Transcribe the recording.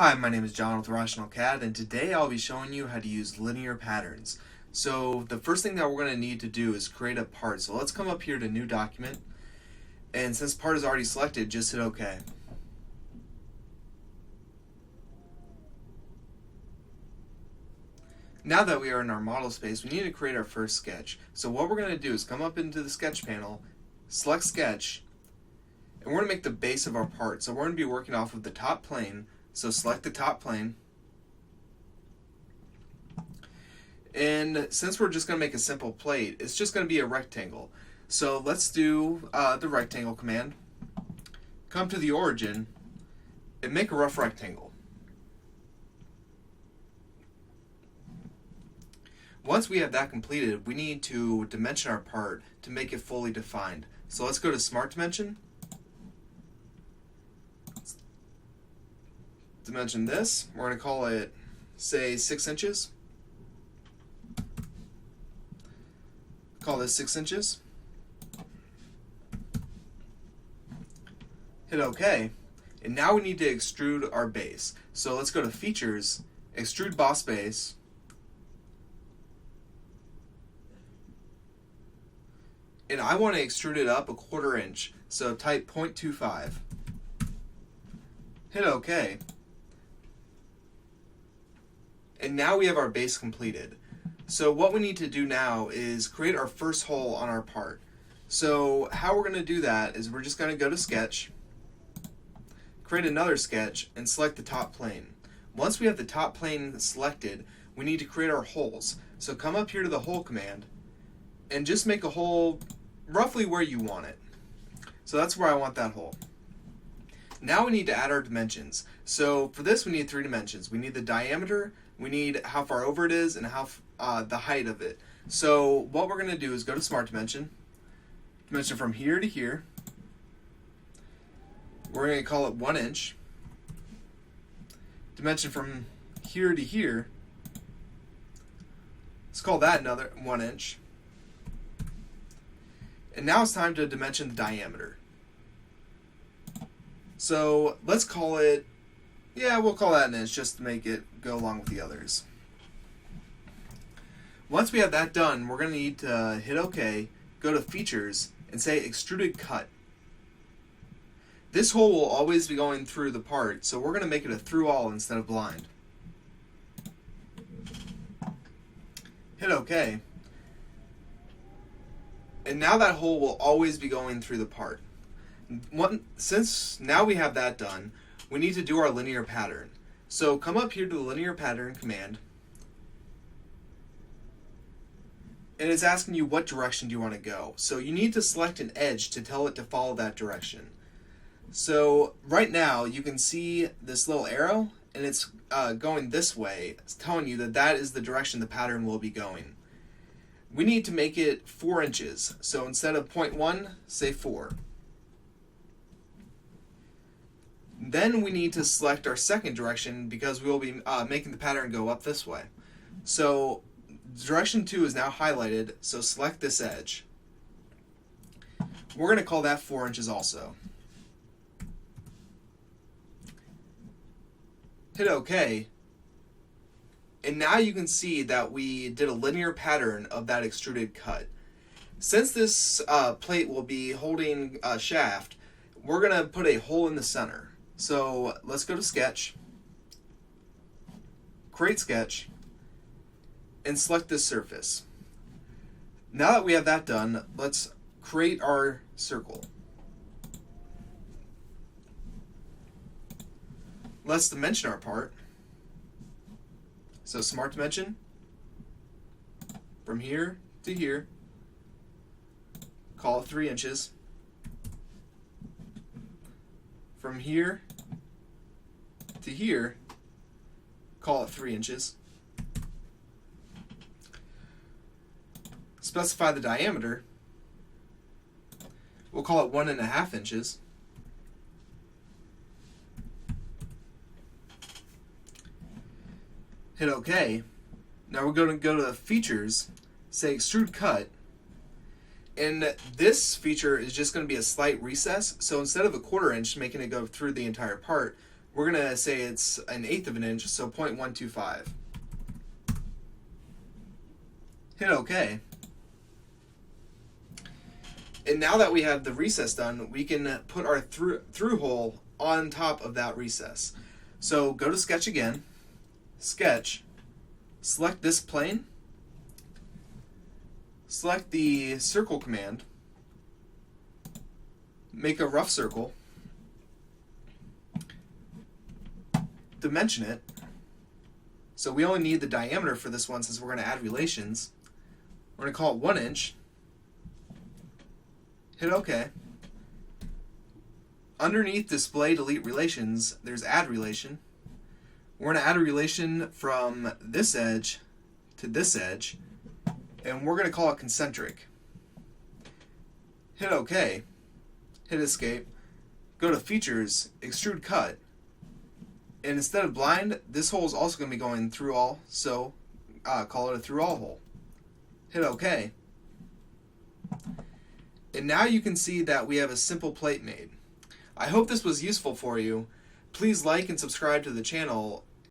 Hi, my name is John with Rational CAD, and today I'll be showing you how to use linear patterns. So the first thing that we're going to need to do is create a part. So let's come up here to New Document, and since part is already selected, just hit OK. Now that we are in our model space, we need to create our first sketch. So what we're going to do is come up into the Sketch panel, select Sketch, and we're going to make the base of our part. So we're going to be working off of the top plane. So select the top plane, and since we're just going to make a simple plate, it's just going to be a rectangle. So let's do the rectangle command, come to the origin, and make a rough rectangle. Once we have that completed, we need to dimension our part to make it fully defined. So let's go to Smart Dimension, dimension this. We're going to call it, say, 6 inches. Call this 6 inches. Hit OK. And now we need to extrude our base. So let's go to Features, Extrude Boss Base. And I want to extrude it up 1/4 inch. So type 0.25. Hit OK. And now we have our base completed. So what we need to do now is create our first hole on our part. So how we're going to do that is we're just going to go to Sketch, create another sketch, and select the top plane. Once we have the top plane selected, we need to create our holes. So come up here to the hole command and just make a hole roughly where you want it. So that's where I want that hole. Now we need to add our dimensions. So for this we need 3 dimensions. We need the diameter, we need how far over it is, and how the height of it. So what we're going to do is go to Smart Dimension, dimension from here to here. We're going to call it 1 inch. Dimension from here to here. Let's call that another 1 inch. And now it's time to dimension the diameter. So let's call it, we'll call that 1 inch just to make it go along with the others. Once we have that done, we're going to need to hit OK, go to Features, and say Extruded Cut. This hole will always be going through the part, so we're going to make it a through all instead of blind. Hit OK. And now that hole will always be going through the part. Since now we have that done, we need to do our linear pattern. So come up here to the linear pattern command, and it's asking you what direction do you want to go. So you need to select an edge to tell it to follow that direction. So right now you can see this little arrow, and it's going this way. It's telling you that that is the direction the pattern will be going. We need to make it 4 inches. So instead of 0.1, say 4. Then we need to select our second direction because we will be making the pattern go up this way. So direction 2 is now highlighted, so select this edge. We're going to call that 4 inches also. Hit OK. And now you can see that we did a linear pattern of that extruded cut. Since this plate will be holding a shaft, we're going to put a hole in the center. So let's go to Sketch, create sketch, and select this surface. Now that we have that done, let's create our circle. Let's dimension our part. So Smart Dimension, from here to here, call it 3 inches. From here to here, call it 3 inches. Specify the diameter. We'll call it 1.5 inches. Hit OK. Now we're going to go to the Features, say Extrude Cut, And this feature is just going to be a slight recess. So instead of a 1/4 inch making it go through the entire part, we're we're going to say it's 1/8 of an inch, so 0.125. Hit OK. And now that we have the recess done, we can put our through hole on top of that recess. So go to Sketch again, Sketch, select this plane, select the circle command, make a rough circle, dimension it. So we only need the diameter for this one since we're going to add relations. We're going to call it 1 inch. Hit OK. Underneath Display Delete Relations, there's Add Relation. We're going to add a relation from this edge to this edge, and we're going to call it concentric. Hit OK. Hit Escape. Go to Features, Extrude Cut. And instead of blind, this hole is also going to be going through all, so call it a through all hole. Hit OK. And now you can see that we have a simple plate made. I hope this was useful for you. Please like and subscribe to the channel